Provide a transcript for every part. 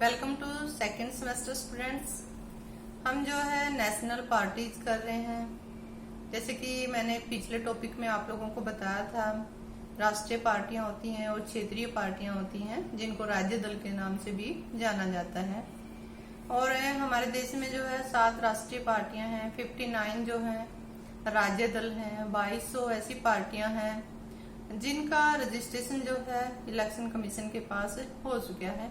Welcome to second semester students. हम जो है नेशनल पार्टीज कर रहे हैं। जैसे कि मैंने पिछले टॉपिक में आप लोगों को बताया था, राष्ट्रीय पार्टियां होती हैं और क्षेत्रीय पार्टियां होती हैं, जिनको राज्य दल के नाम से भी जाना जाता है। और हमारे देश में जो है 7 राष्ट्रीय पार्टियां हैं, 59 जो है राज्य दल हैं, 2200 ऐसी पार्टियां हैं जिनका रजिस्ट्रेशन जो है इलेक्शन कमीशन के पास हो चुका है।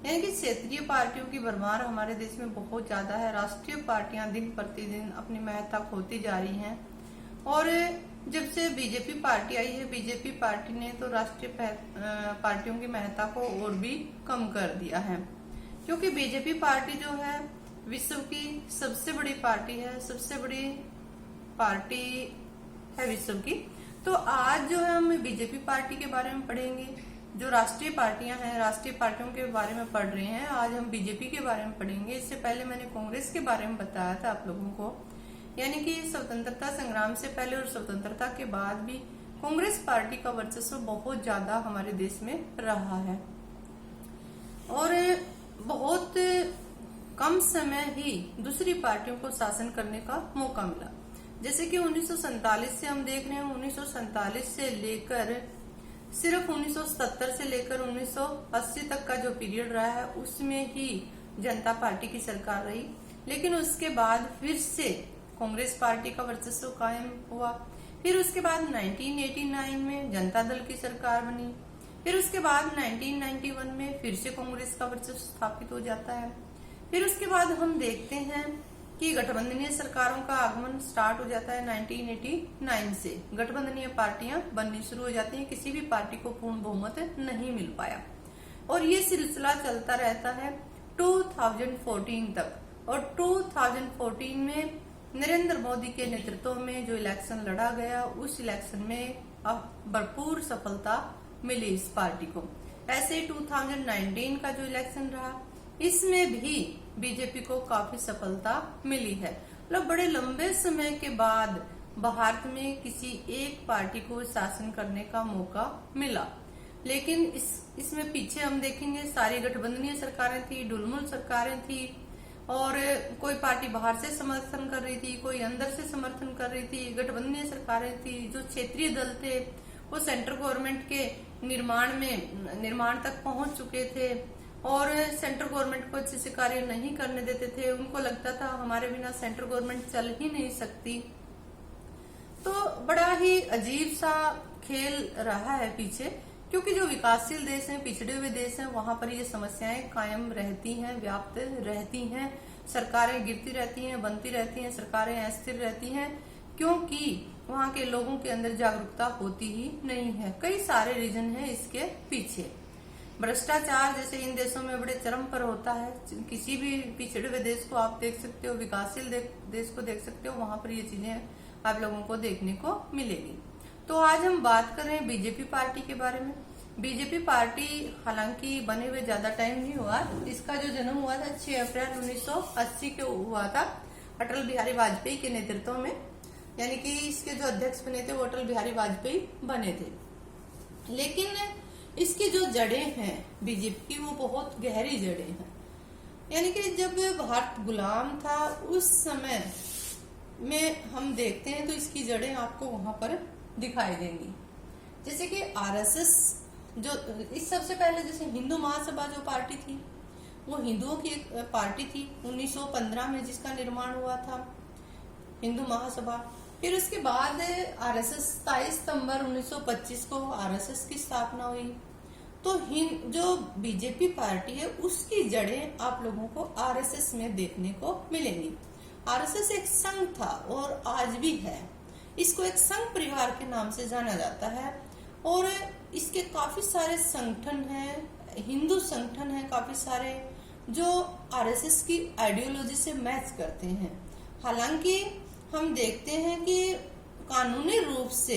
यानी कि क्षेत्रीय पार्टियों की भरमार हमारे देश में बहुत ज्यादा है। राष्ट्रीय पार्टियां दिन प्रतिदिन अपनी महत्ता खोती जा रही हैं। और जब से बीजेपी पार्टी आई है, बीजेपी पार्टी ने तो राष्ट्रीय पार्टियों की महत्ता को और भी कम कर दिया है, क्योंकि बीजेपी पार्टी जो है विश्व की सबसे बड़ी पार्टी है, सबसे बड़ी पार्टी है विश्व की। तो आज जो है हम बीजेपी पार्टी के बारे में पढ़ेंगे। जो राष्ट्रीय पार्टियां हैं, राष्ट्रीय पार्टियों के बारे में पढ़ रहे हैं, आज हम बीजेपी के बारे में पढ़ेंगे। इससे पहले मैंने कांग्रेस के बारे में बताया था आप लोगों को। यानी कि स्वतंत्रता संग्राम से पहले और स्वतंत्रता के बाद भी कांग्रेस पार्टी का वर्चस्व बहुत ज्यादा हमारे देश में रहा है और बहुत कम समय ही दूसरी पार्टियों को शासन करने का मौका मिला। जैसे कि 1947 से हम देख रहे हैं, 1947 से लेकर सिर्फ 1970 से लेकर 1980 तक का जो पीरियड रहा है उसमें ही जनता पार्टी की सरकार रही। लेकिन उसके बाद फिर से कांग्रेस पार्टी का वर्चस्व कायम हुआ। फिर उसके बाद 1989 में जनता दल की सरकार बनी। फिर उसके बाद 1991 में फिर से कांग्रेस का वर्चस्व स्थापित हो जाता है। फिर उसके बाद हम देखते हैं कि गठबंधनीय सरकारों का आगमन स्टार्ट हो जाता है 1989 से। गठबंधनीय पार्टियां बननी शुरू हो जाती हैं। किसी भी पार्टी को पूर्ण बहुमत नहीं मिल पाया और ये सिलसिला चलता रहता है 2014 तक। और 2014 में नरेंद्र मोदी के नेतृत्व में जो इलेक्शन लड़ा गया, उस इलेक्शन में भरपूर सफलता मिली इस पार्टी को। ऐसे 2019 का जो इलेक्शन रहा, इसमें भी बीजेपी को काफी सफलता मिली है। मतलब बड़े लंबे समय के बाद भारत में किसी एक पार्टी को शासन करने का मौका मिला। लेकिन इसमें पीछे हम देखेंगे सारी गठबंधनीय सरकारें थी, डुलमुल सरकारें थी और कोई पार्टी बाहर से समर्थन कर रही थी, कोई अंदर से समर्थन कर रही थी। गठबंधनीय सरकारें थी, जो क्षेत्रीय दल थे वो सेंट्रल गवर्नमेंट के निर्माण तक पहुंच चुके थे और सेंट्रल गवर्नमेंट को अच्छे से कार्य नहीं करने देते थे। उनको लगता था हमारे बिना सेंट्रल गवर्नमेंट चल ही नहीं सकती। तो बड़ा ही अजीब सा खेल रहा है पीछे, क्योंकि जो विकासशील देश हैं, पिछड़े हुए देश हैं, वहां पर ये समस्याएं कायम रहती हैं, व्याप्त रहती हैं। सरकारें गिरती रहती हैं, बनती रहती हैं, सरकारें अस्थिर रहती हैं, क्योंकि वहां के लोगों के अंदर जागरूकता होती ही नहीं है। कई सारे रीजन हैं इसके पीछे। भ्रष्टाचार जैसे इन देशों में बड़े चरम पर होता है। किसी भी पिछड़े हुए देश को आप देख सकते हो, विकासशील देश को देख सकते हो, वहां पर ये चीजें आप लोगों को देखने को मिलेगी। तो आज हम बात कर रहे हैं बीजेपी पार्टी के बारे में। बीजेपी पार्टी हालांकि बने हुए ज्यादा टाइम नहीं हुआ। इसका जो जन्म हुआ था 6 अप्रैल 1980 के हुआ था, अटल बिहारी वाजपेयी के नेतृत्व में। यानी कि इसके जो अध्यक्ष बने थे वो अटल बिहारी वाजपेयी बने थे। लेकिन इसकी जो जड़ें हैं बीजेपी की, वो बहुत गहरी जड़ें हैं। यानी कि जब भारत गुलाम था उस समय में हम देखते हैं तो इसकी जड़ें आपको वहां पर दिखाई देंगी। जैसे कि आरएसएस जो इस सबसे पहले जैसे हिंदू महासभा जो पार्टी थी, वो हिंदुओं की एक पार्टी थी 1915 में, जिसका निर्माण हुआ था हिंदू महासभा। फिर उसके बाद आरएसएस 27 सितंबर 1925 को आरएसएस की स्थापना हुई। तो जो बीजेपी पार्टी है उसकी जड़ें आप लोगों को आरएसएस में देखने को मिलेंगी। आरएसएस एक संघ था और आज भी है। इसको एक संघ परिवार के नाम से जाना जाता है और इसके काफी सारे संगठन हैं, हिंदू संगठन हैं काफी सारे, जो आरएसएस की आइडियोलॉजी से मैच करते हैं। हालांकि हम देखते हैं कि कानूनी रूप से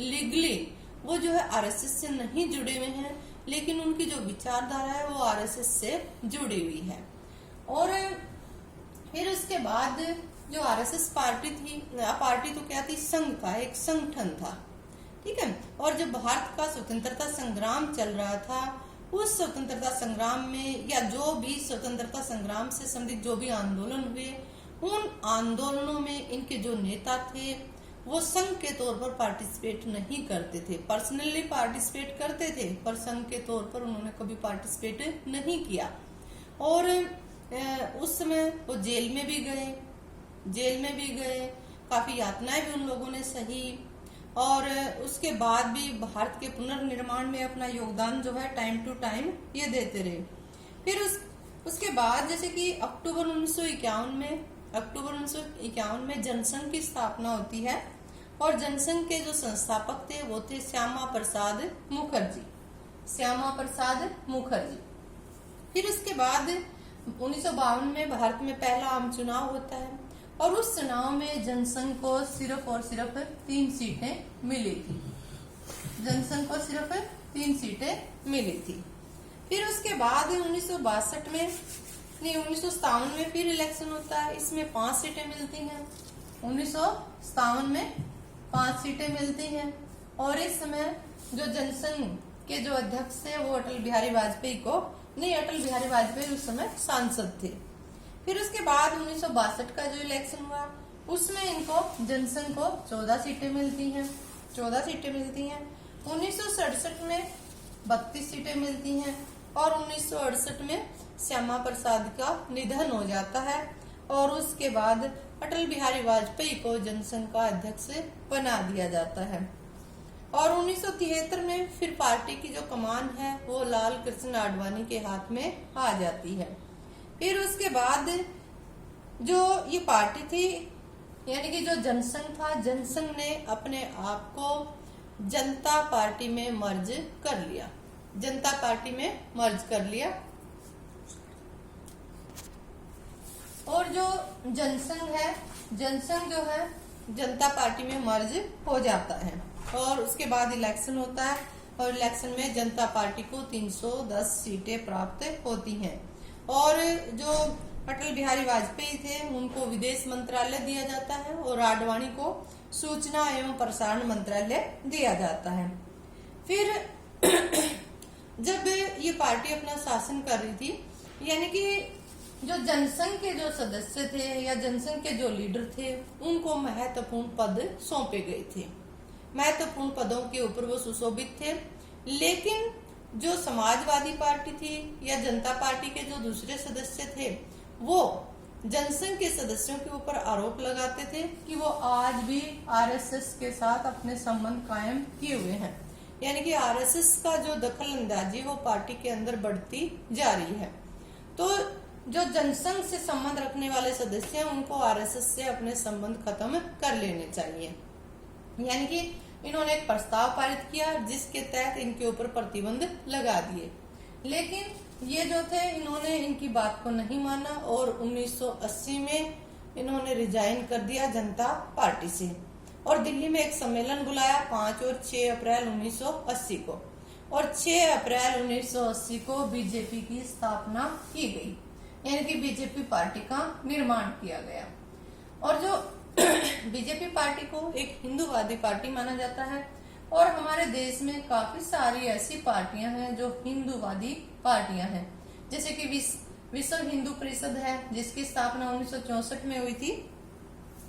लीगली वो जो है आरएसएस से नहीं जुड़े हुए हैं, लेकिन उनकी जो विचारधारा है वो आरएसएस से जुड़ी हुई है। और फिर उसके बाद जो आरएसएस पार्टी तो क्या थी, संघ था, एक संगठन था, ठीक है। और जब भारत का स्वतंत्रता संग्राम चल रहा था उस स्वतंत्रता संग्राम में या जो भी स्वतंत्रता संग्राम से संबंधित जो भी आंदोलन हुए, उन आंदोलनों में इनके जो नेता थे वो संघ के तौर पर पार्टिसिपेट नहीं करते थे। पर्सनली पार्टिसिपेट करते थे पर संघ के तौर पर उन्होंने कभी पार्टिसिपेट नहीं किया। और उस समय वो जेल में भी गए, काफी यातनाएं भी उन लोगों ने सही, और उसके बाद भी भारत के पुनर्निर्माण में अपना योगदान जो है टाइम टू टाइम ये देते रहे। फिर उसके बाद जैसे कि अक्टूबर 1951 में जनसंघ की स्थापना होती है, और जनसंघ के जो संस्थापक थे वो थे श्यामा प्रसाद मुखर्जी। फिर उसके बाद 1952 में भारत में पहला आम चुनाव होता है, और उस चुनाव में जनसंघ को सिर्फ और सिर्फ 3 सीटें मिली थी। फिर उसके बाद 1957 में फिर इलेक्शन होता है, इसमें 5 सीटें मिलती हैं। 1957 में 5 सीटें मिलती हैं, और इस समय जो जनसंघ के जो अध्यक्ष थे वो अटल बिहारी वाजपेयी उस समय सांसद थे। फिर उसके बाद 1962 का जो इलेक्शन हुआ उसमें इनको जनसंघ को 14 सीटें मिलती हैं। 1967 में 32 सीटें मिलती हैं, और 1968 में श्यामा प्रसाद का निधन हो जाता है, और उसके बाद अटल बिहारी वाजपेयी को जनसंघ का अध्यक्ष बना दिया जाता है। और 1973 में फिर पार्टी की जो कमान है वो लाल कृष्ण आडवाणी के हाथ में आ जाती है। फिर उसके बाद जो ये पार्टी थी, यानी कि जो जनसंघ था, जनसंघ ने अपने आप को जनता पार्टी में मर्ज कर लिया। और जो जनसंघ जो है जनता पार्टी में मर्ज हो जाता है, और उसके बाद इलेक्शन होता है, और इलेक्शन में जनता पार्टी को 310 सीटें प्राप्त होती हैं। और जो अटल बिहारी वाजपेयी थे उनको विदेश मंत्रालय दिया जाता है, और आडवाणी को सूचना एवं प्रसारण मंत्रालय दिया जाता है। फिर जब ये पार्टी अपना शासन कर रही थी, यानी कि जो जनसंघ के जो सदस्य थे या जनसंघ के जो लीडर थे उनको महत्वपूर्ण पद सौंपे गए थे। महत्वपूर्ण पदों के ऊपर वो सुशोभित थे, लेकिन जो समाजवादी पार्टी थी या जनता पार्टी के जो दूसरे सदस्य थे वो जनसंघ के सदस्यों के ऊपर आरोप लगाते थे कि वो आज भी आरएसएस के साथ अपने संबंध कायम किए हुए हैं, यानी कि आरएसएस का जो दखल अंदाजी वो पार्टी के अंदर बढ़ती जा रही है। तो जो जनसंघ से संबंध रखने वाले सदस्य हैं उनको आरएसएस से अपने संबंध खत्म कर लेने चाहिए, यानी कि इन्होंने एक प्रस्ताव पारित किया जिसके तहत इनके ऊपर प्रतिबंध लगा दिए। लेकिन ये जो थे इन्होंने इनकी बात को नहीं माना, और 1980 में इन्होंने रिजाइन कर दिया जनता पार्टी से, और दिल्ली में एक सम्मेलन बुलाया 5 और 6 अप्रैल 1980 को, और 6 अप्रैल 1980 को बीजेपी की स्थापना की गई, यानी कि बीजेपी पार्टी का निर्माण किया गया। और जो बीजेपी पार्टी को एक हिंदूवादी पार्टी माना जाता है, और हमारे देश में काफी सारी ऐसी पार्टियां हैं जो हिंदूवादी पार्टियां हैं, जैसे कि विश्व हिंदू परिषद है जिसकी स्थापना 1964 में हुई थी।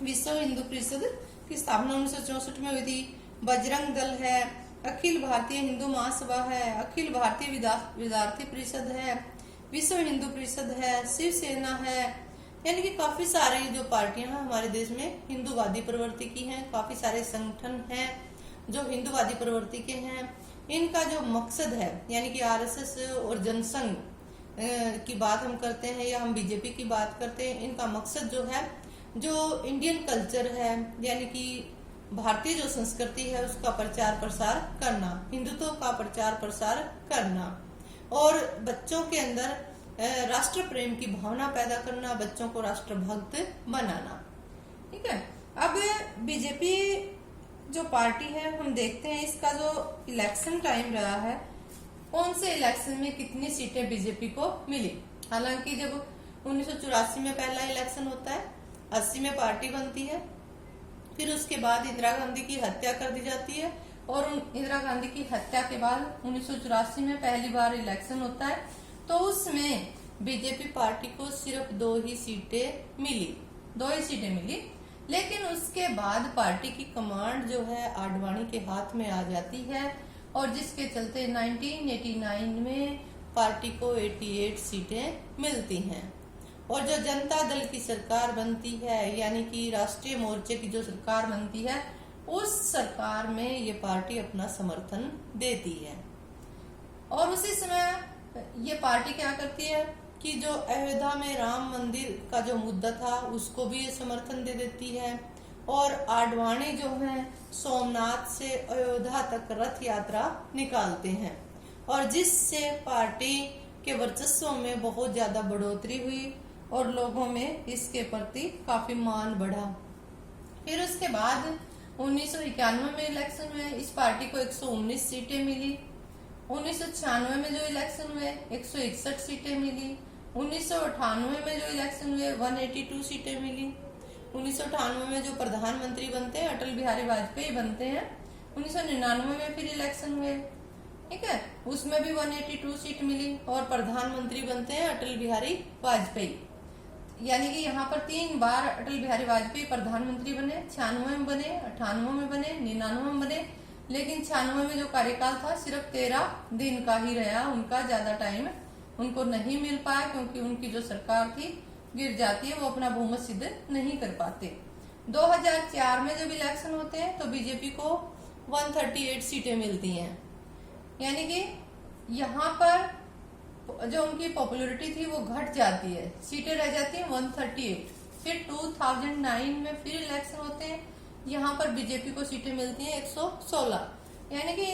विश्व हिंदू परिषद की स्थापना 1964 में हुई थी। बजरंग दल है, अखिल भारतीय हिंदू महासभा है, अखिल भारतीय विद्यार्थी परिषद है, विश्व हिंदू परिषद है, शिवसेना है, यानी कि काफी सारी जो पार्टियां हैं हमारे देश में हिंदूवादी प्रवृत्ति की हैं। काफी सारे संगठन हैं जो हिंदूवादी प्रवृत्ति के हैं। इनका जो मकसद है, यानी कि आरएसएस और जनसंघ की बात हम करते हैं या हम बीजेपी की बात करते हैं, इनका मकसद जो है जो इंडियन कल्चर है, यानी कि भारतीय जो संस्कृति है उसका प्रचार प्रसार करना, हिंदुत्व का प्रचार प्रसार करना, और बच्चों के अंदर राष्ट्र प्रेम की भावना पैदा करना, बच्चों को राष्ट्रभक्त बनाना। ठीक है। अब बीजेपी जो पार्टी है हम देखते हैं इसका जो इलेक्शन टाइम रहा है, कौन से इलेक्शन में कितनी सीटें बीजेपी को मिली। हालांकि जब 1984 में पहला इलेक्शन होता है, 80 में पार्टी बनती है, फिर उसके बाद इंदिरा गांधी की हत्या कर दी जाती है और इंदिरा गांधी की हत्या के बाद 1984 में पहली बार इलेक्शन होता है, तो उसमें बीजेपी पार्टी को सिर्फ 2 ही सीटें मिली। लेकिन उसके बाद पार्टी की कमांड जो है आडवाणी के हाथ में आ जाती है, और जिसके चलते 1989 में पार्टी को 88 सीटें मिलती हैं। और जो जनता दल की सरकार बनती है, यानी कि राष्ट्रीय मोर्चे की जो सरकार बनती है, उस सरकार में ये पार्टी अपना समर्थन देती है। और उसी समय ये पार्टी क्या करती है कि जो अयोध्या में राम मंदिर का जो मुद्दा था उसको भी ये समर्थन दे देती है। और आडवाणी जो है सोमनाथ से अयोध्या तक रथ यात्रा निकालते हैं, और जिससे पार्टी के वर्चस्व में बहुत ज्यादा बढ़ोतरी हुई और लोगों में इसके प्रति काफी मान बढ़ा। फिर उसके बाद 1991 में इलेक्शन हुए, इस पार्टी को 119 सीटें मिली। 1996 में जो इलेक्शन हुए 161 सीटें मिली। 1998 में जो इलेक्शन हुए 182 सीटें मिली। 1998 में जो प्रधानमंत्री बनते हैं अटल बिहारी वाजपेयी बनते हैं। 1999 में फिर इलेक्शन हुए, ठीक है, उसमें भी 182 सीट मिली और प्रधानमंत्री बनते हैं अटल बिहारी वाजपेयी। यानी कि यहाँ पर 3 बार अटल बिहारी वाजपेयी प्रधानमंत्री बने, 96 में बने, 98 में बने, 99 में बने। लेकिन 96 में जो कार्यकाल था सिर्फ 13 दिन का ही रहा, उनका ज्यादा टाइम उनको नहीं मिल पाया, क्योंकि उनकी जो सरकार थी गिर जाती है, वो अपना बहुमत सिद्ध नहीं कर पाते। 2004 में जब इलेक्शन होते हैं तो बीजेपी को 138 सीटें मिलती हैं, यानी कि यहाँ पर जो उनकी पॉपुलैरिटी थी वो घट जाती है, सीटें रह जाती हैं 138। फिर 2009 में फिर इलेक्शन होते हैं, यहाँ पर बीजेपी को सीटें मिलती हैं 116, यानी कि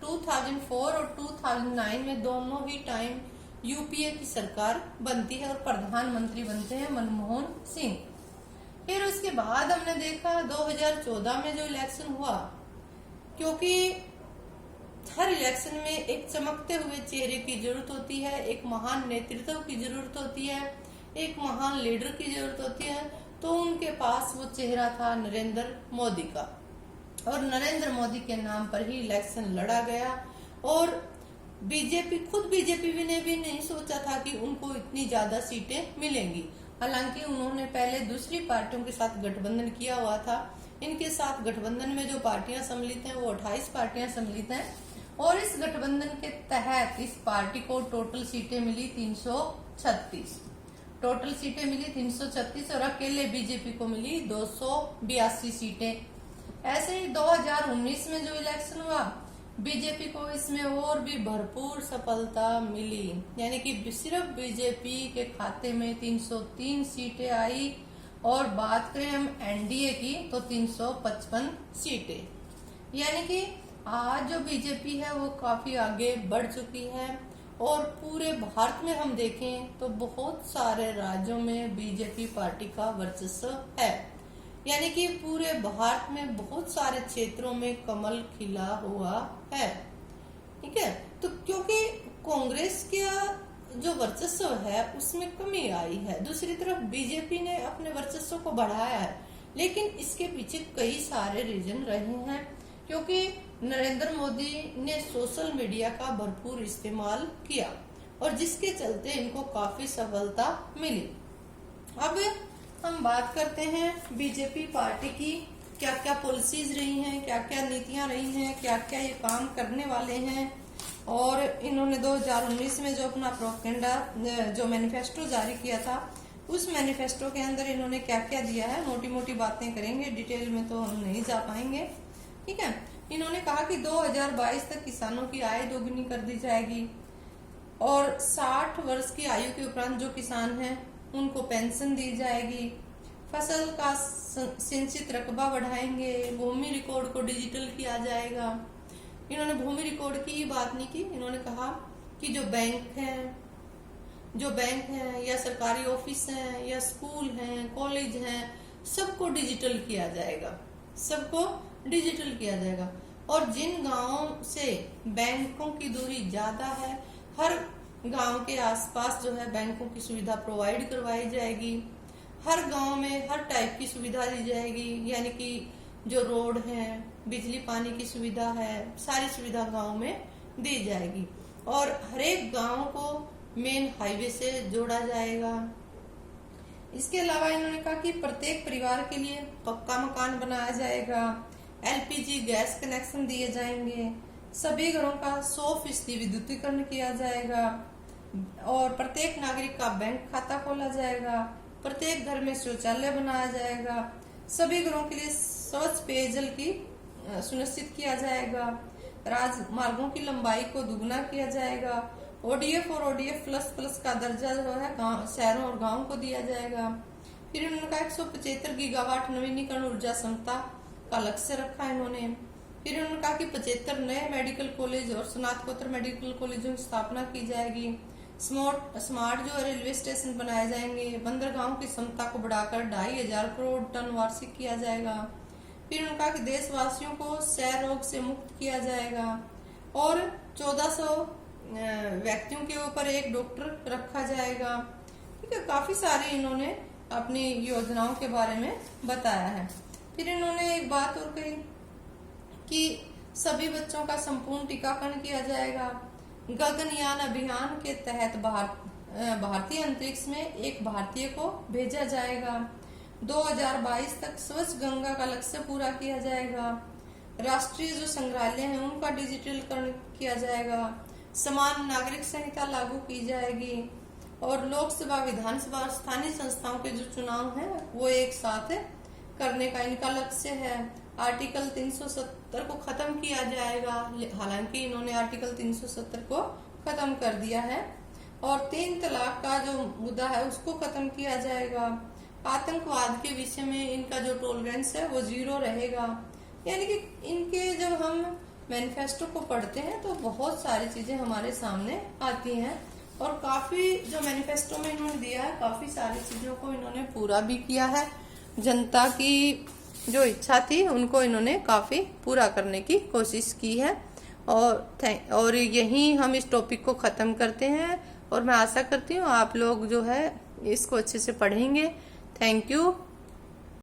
2004 और 2009 में दोनों ही टाइम यूपीए की सरकार बनती है और प्रधानमंत्री बनते हैं मनमोहन सिंह। फिर उसके बाद हमने देखा 2014 में जो इलेक्शन हुआ, क्योंकि हर इलेक्शन में एक चमकते हुए चेहरे की जरूरत होती है, एक महान नेतृत्व की जरूरत होती है, एक महान लीडर की जरूरत होती है, तो उनके पास वो चेहरा था नरेंद्र मोदी का, और नरेंद्र मोदी के नाम पर ही इलेक्शन लड़ा गया। और खुद बीजेपी ने भी नहीं सोचा था कि उनको इतनी ज्यादा सीटें मिलेंगी। हालांकि उन्होंने पहले दूसरी पार्टियों के साथ गठबंधन किया हुआ था। इनके साथ गठबंधन में जो पार्टियां सम्मिलित हैं वो 28 पार्टियां सम्मिलित हैं, और इस गठबंधन के तहत इस पार्टी को टोटल सीटें मिली 336। टोटल सीटें मिली 336 और अकेले बीजेपी को मिली 282 सीटें। ऐसे ही 2019 में जो इलेक्शन हुआ, बीजेपी को इसमें और भी भरपूर सफलता मिली, यानी कि सिर्फ बीजेपी के खाते में 303 सीटें आई, और बात करें हम एनडीए की तो 355 सीटें। यानी कि आज जो बीजेपी है वो काफी आगे बढ़ चुकी है, और पूरे भारत में हम देखें तो बहुत सारे राज्यों में बीजेपी पार्टी का वर्चस्व है, यानी कि पूरे भारत में बहुत सारे क्षेत्रों में कमल खिला हुआ है, ठीक है। तो क्योंकि कांग्रेस का जो वर्चस्व है उसमें कमी आई है, दूसरी तरफ बीजेपी ने अपने वर्चस्व को बढ़ाया है, लेकिन इसके पीछे कई सारे रीजन रहे हैं, क्योंकि नरेंद्र मोदी ने सोशल मीडिया का भरपूर इस्तेमाल किया, और जिसके चलते इनको काफी सफलता मिली। अब हम बात करते हैं बीजेपी पार्टी की क्या क्या पॉलिसीज रही हैं, क्या क्या नीतियां रही हैं, क्या क्या ये काम करने वाले हैं, और इन्होंने 2019 में जो अपना प्रोपेगेंडा जो मैनिफेस्टो जारी किया था, उस मैनिफेस्टो के अंदर इन्होंने क्या क्या दिया है, मोटी मोटी बातें करेंगे, डिटेल में तो हम नहीं जा पाएंगे, ठीक है। इन्होंने कहा कि 2022 तक किसानों की आय दोगुनी कर दी जाएगी, और 60 वर्ष की आयु के उपरांत जो किसान हैं उनको पेंशन दी जाएगी, फसल का सिंचित रकबा बढ़ाएंगे, भूमि रिकॉर्ड को डिजिटल किया जाएगा। इन्होंने भूमि रिकॉर्ड की बात नहीं की, इन्होंने कहा कि जो बैंक है या सरकारी ऑफिस है या स्कूल हैं, कॉलेज हैं, सबको डिजिटल किया जाएगा, और जिन गांवों से बैंकों की दूरी ज्यादा है, हर गांव के आसपास जो है बैंकों की सुविधा प्रोवाइड करवाई जाएगी। हर गांव में हर टाइप की सुविधा दी जाएगी, यानी कि जो रोड है, बिजली पानी की सुविधा है, सारी सुविधा गांव में दी जाएगी। और हर एक गांव को मेन हाईवे से जोड़ा जाएगा। इसके अलावा इन्होंने कहा कि प्रत्येक परिवार के लिए पक्का मकान बनाया जाएगा, एलपीजी गैस कनेक्शन दिए जाएंगे, सभी घरों का 100% विद्युतीकरण किया जाएगा और प्रत्येक नागरिक का बैंक खाता खोला जाएगा, प्रत्येक घर में शौचालय बनाया जाएगा, सभी घरों के लिए स्वच्छ पेयजल की सुनिश्चित किया जाएगा, राजमार्गों की लंबाई को दुगना किया जाएगा, ओडीएफ और ओडीएफ प्लस प्लस का दर्जा जो है शहरों और गांवों को दिया जाएगा। फिर उन्होंने कहा 175 गीगावाट नवीनीकरण ऊर्जा क्षमता का लक्ष्य रखा इन्होंने। फिर उन्होंने कहा कि 75 नए मेडिकल कॉलेज और स्नातकोत्तर मेडिकल कॉलेजों की स्थापना की जाएगी। स्मार्ट जो रेलवे स्टेशन बनाए जाएंगे, बंदरगाहों की क्षमता को बढ़ाकर 2,500 करोड़ टन वार्षिक किया जाएगा। फिर उन्होंने कहा कि देशवासियों को क्षय रोग से मुक्त किया जाएगा और 1400 व्यक्तियों के ऊपर एक डॉक्टर रखा जाएगा। ठीक है, काफी सारी इन्होंने अपनी योजनाओं के बारे में बताया है। फिर इन्होंने एक बात और कही कि सभी बच्चों का संपूर्ण टीकाकरण किया जाएगा। गगनयान अभियान के तहत भारतीय अंतरिक्ष में एक भारतीय को भेजा जाएगा। 2022 तक स्वच्छ गंगा का लक्ष्य पूरा किया जाएगा। राष्ट्रीय जो संग्रहालय हैं उनका डिजिटलीकरण किया जाएगा। समान नागरिक संहिता लागू की जाएगी और लोकसभा, विधानसभा, स्थानीय संस्थाओं के जो चुनाव हैं वो एक साथ करने का इनका लक्ष्य है। आर्टिकल 370 को खत्म किया जाएगा, हालांकि इन्होंने आर्टिकल 370 को खत्म कर दिया है। और 3 तलाक का जो मुद्दा है उसको खत्म किया जाएगा। आतंकवाद के विषय में इनका जो टॉलरेंस है वो 0 रहेगा। यानी कि इनके जब हम मैनिफेस्टो को पढ़ते हैं तो बहुत सारी चीजें हमारे सामने आती हैं और काफी जो मैनिफेस्टो में इन्होंने दिया है काफी सारी चीजों को इन्होंने पूरा भी किया है। जनता की जो इच्छा थी उनको इन्होंने काफी पूरा करने की कोशिश की है। और यही हम इस टॉपिक को खत्म करते हैं और मैं आशा करती हूँ आप लोग जो है इसको अच्छे से पढ़ेंगे। Thank you.